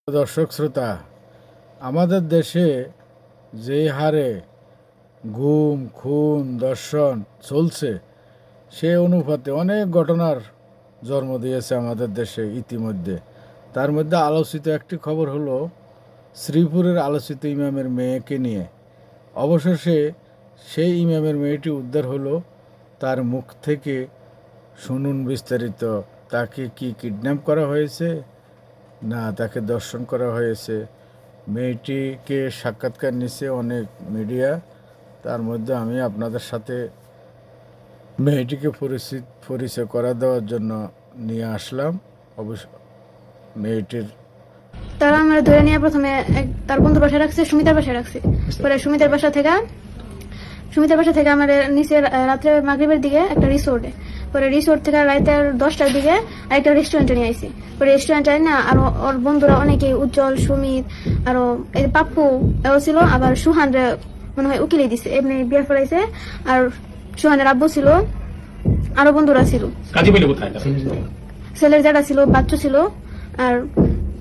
দর্শক শ্রোতা, আমাদের দেশে যে হারে গুম খুন ধর্ষণ চলছে সে অনুপাতে অনেক ঘটনার জন্ম দিয়েছে আমাদের দেশে ইতিমধ্যে। তার মধ্যে আলোচিত একটি খবর হলো শ্রীপুরের আলোচিত ইমামের মেয়েকে নিয়ে। অবশেষে সেই ইমামের মেয়েটি উদ্ধার হলো। তার মুখ থেকে শুনুন বিস্তারিত। তাকে কি কিডন্যাপ করা হয়েছে না তাকে দর্শন করা হয়েছে? মেয়েটিকে সাক্ষাৎকার নিচ্ছে অনেক মিডিয়া, তার মধ্যে আমি আপনাদের সাথে মেয়েটিকে পরিচয় করা দেওয়ার জন্য নিয়ে আসলাম। অবশ্য মেয়েটির তারা আমার ধরে নিয়ে প্রথমে তার বন্ধুর বাসায় রাখছে, সুমিতার বাসায় রাখছে। পরে সুমিতার বাসা থেকে আমার নিচে রাত্রে মাগরিবের দিকে একটা রিসোর্টে, পরে রিসোর্ট থেকে রাতের 10টার দিকে আরেকটা রেস্টুরেন্টে নিয়ে আসি। পরে রেস্টুরেন্টে না আরো ওর বন্ধুরা অনেকে, উজ্জ্বল, সুমিত, আরো এই পাপ্পু এও ছিল, আবার সুহান মনে হয় উকিলে দিছে, এমনি বিয়ে ফেলাইছে। আর সুহানের আব্বু ছিল, আরো বন্ধুরা ছিল। ছেলের জায়গা ছিল, বাচ্চা ছিল। আর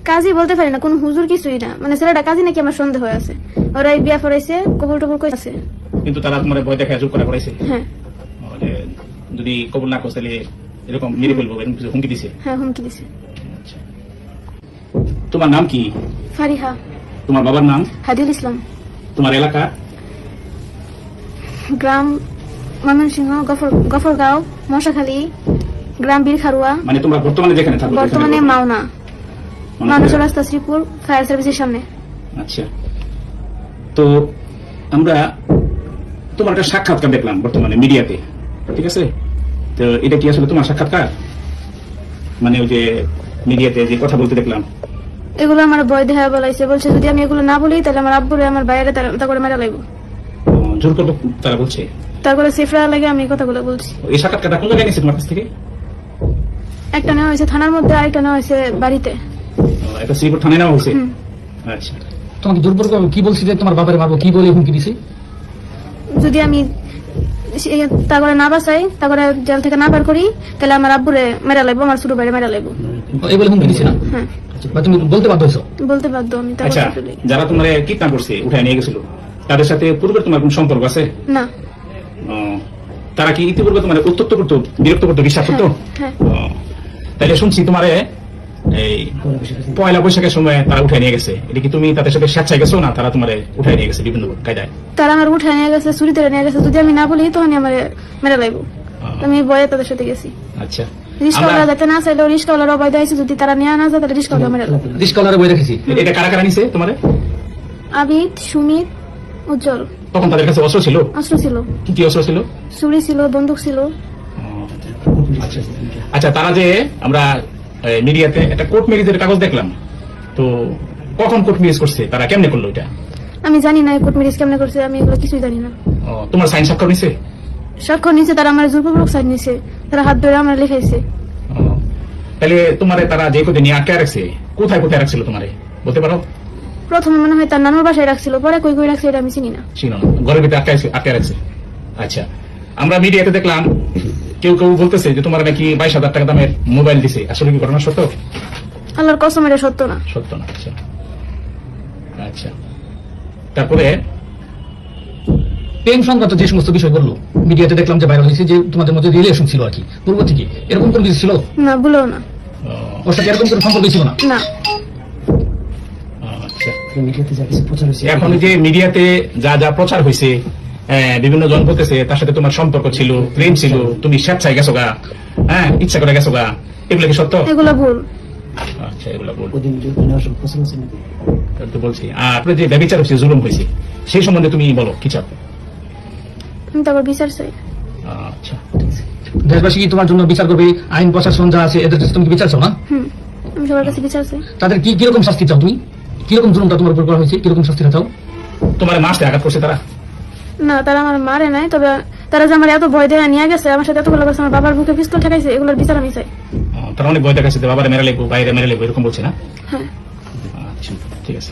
কাজী বলতে পারি না, কোন হুজুর কিছুই না, মানে ছেলেটা কাজী নাকি আমার সন্দেহ হয়ে আছে। ওরাই বিয়া ফরাইছে, কবুল টবুল করেছে। কিন্তু তারা তোমার ভয় দেখা জোর করা করাইছে। হ্যাঁ, যদি কবুল না করছে এরকম মেরে ফেলবো, এরকম কিছু হুমকি দিছে। হ্যাঁ, হুমকি দিছে। তোমার নাম কি? ফারিহা। তোমার বাবার নাম? হাদিউল ইসলাম। তোমার এলাকা? গ্রাম ময়মনসিংহ, গফরগাঁও, মশাখালী, গ্রাম বীরখারুয়া। মানে তোমরা বর্তমানে যেখানে থাকো? বর্তমানে মাওনা রাস্তা, শ্রীপুর ফায়ার সার্ভিসের সামনে। আচ্ছা, তো আমরা তোমার একটা সাক্ষাৎকার দেখলাম বর্তমানে মিডিয়াতে, ঠিক আছে? তো এটা কি আসলে তোমার সাক্ষাৎকার? মানে ওই যে মিডিয়াতে যে কথা বলতে দেখলাম, এগুলো আমার ভয় দেখা বলাইছে, বলছে যদি আমি এগুলো না বলি তাহলে আমার আব্বুরে আমার বাইরে তা করে মেরা লাগবো। জোর করবো তারা বলছে? তারপরে সেফরা লাগে আমি কথাগুলো বলছি। এই সাক্ষাৎকারটা কোন জায়গায় নিয়েছে তোমার কাছ থেকে? একটা নেওয়া হয়েছে থানার মধ্যে, আরেকটা নেওয়া হয়েছে বাড়িতে। একটা শ্রীপুর থানায় নেওয়া হয়েছে? আচ্ছা, তোমাকে দুর্বল কি বলছি যে তোমার বাবার মারবো, কি বলে হুমকি দিছে? যদি আমি তারপরে না বাঁচাই, তারপরে জেল থেকে না বার করি, তাহলে আমার আব্বুরে মেরা লাগবো, আমার ছোট ভাইরে মেরা লাগবো। এই বলে হুমকি দিছে না? হ্যাঁ, তুমি বলতে বাধ্য হয়েছো? বলতে বাধ্য আমি। আচ্ছা, যারা তোমার কিডন্যাপ করছে উঠায় নিয়ে গেছিল তাদের সাথে পূর্বে তোমার কোন সম্পর্ক আছে? না। তারা কি ইতিপূর্বে তোমার উত্তপ্ত করতো, বিরক্ত করতো, বিশ্বাস করতো? হ্যাঁ। তাহলে শুনছি তোমার এই পয়লা বৈশাখের সময় তারা উঠায় নিয়ে গেছে, এটা কি তুমি তাদের সাথে স্বেচ্ছায় গেছো না তারা তোমার উঠায় নিয়ে গেছে বিভিন্ন কায়দায়? তারা আমার উঠায় নিয়ে গেছে, চুরি করে নিয়ে গেছে। যদি আমি না বলি তখন আমার মেরা লাগবো। আমি ভয়ে তাদের সাথে গেছি। আচ্ছা, রিস্কাওয়ালা যাতে না চাইলেও রিস্কাওয়ালার অবৈধ হয়েছে, যদি তারা নিয়ে না যায় তাহলে রিস্কাওয়ালা মেরা লাগবো। রিস্কাওয়ালারে বই রেখেছি। এটা কারা কারা নিছে তোমার? আবিদ, সুমিত, উজ্জ্বল। তখন তাদের কাছে অস্ত্র ছিল? অস্ত্র ছিল। কি কি অস্ত্র ছিল? ছুরি ছিল, বন্দুক ছিল। আচ্ছা, তারা যে আমরা মিডিয়াতে একটা কোর্ট ম্যারেজের কাগজ দেখলাম, তো কখন কোর্ট ম্যারেজ করছে, তারা কেমনে করলো এটা? আমি জানি না কোর্ট ম্যারেজ কেমনে করছে, আমি এগুলো কিছুই জানি না। তোমার সাইন স্বাক্ষর নিছে? স্বাক্ষর নিছে, তারা আমার জোরপূর্বক সাইন নিছে, তারা হাত ধরে আমার লেখাইছে। তাহলে তোমারে তারা যে কোথায় নিয়ে আটকে রাখছে, কোথায় কোথায় রাখছিল তোমারে বলতে পারো? প্রথমে মনে হয় তার নানুর বাসায় রাখছিল, পরে কই কই রাখছে এটা আমি চিনি না। চিনো না? ঘরের ভিতরে আটকে রাখছে। আচ্ছা, আমরা মিডিয়াতে দেখলাম কেউ কেউ বলতেছে যে তোমার নাকি 22,000 টাকা দামের মোবাইল দিছে, আসলে কি ঘটনা সত্য? আল্লাহর কসম এটা সত্য না। সত্য না? আচ্ছা আচ্ছা, তারপরে প্রেম সংক্রান্ত যে সমস্ত বিষয় বললো মিডিয়াতে দেখলাম যে ভাইরাল হয়েছে, যে তোমাদের মধ্যে রিলেশন ছিল আর কি পূর্ব থেকে, এরকম কোন কিছু ছিল? না, বলেও না। ওর সাথে এরকম কোনো সম্পর্ক ছিল না? না। এখন যে মিডিয়াতে যা যা প্রচার হয়েছে, বিভিন্ন জন বলতেছে তার সাথে তোমার সম্পর্ক ছিল, প্রেম ছিল, তুমি স্বেচ্ছায় গেছো গা, ইচ্ছা করে গেছো গা, এগুলো কি সত্য? এগুলো ভুল। আচ্ছা, এগুলো ভুল তো বলছি। আর যে ব্যভিচার হয়েছে, জুলুম হয়েছে, সেই সম্বন্ধে তুমি বলো কি চাও? আমি তারপর বিচার চাই। আচ্ছা, দেশবাসী কি তোমার জন্য বিচার করবে? আইন প্রশাসন যা আছে এদের কাছে তুমি কি বিচার চাও না? আমি সবার কাছে বিচার চাই। তাদের কি কিরকম শাস্তি চাও? তুমি কিরকম জুলুমটা তোমার উপর করা হয়েছে, কিরকম শাস্তি চাও? তোমার মাসে আঘাত করছে তারা? না, তারা আমার মারে নাই, তবে তারা যে আমার এত ভয় দেয়া নিয়ে গেছে, আমার সাথে এতগুলো করছে, আমার বাবার বুকে পিস্তল ঠেকাইছে, এগুলোর বিচার আমি চাই। তারা অনেক ভয় দেখাচ্ছে, বাবারে মেরে লেগো, বাইরে মেরে লেগো, এরকম বলছে না? হ্যাঁ। আচ্ছা, ঠিক আছে।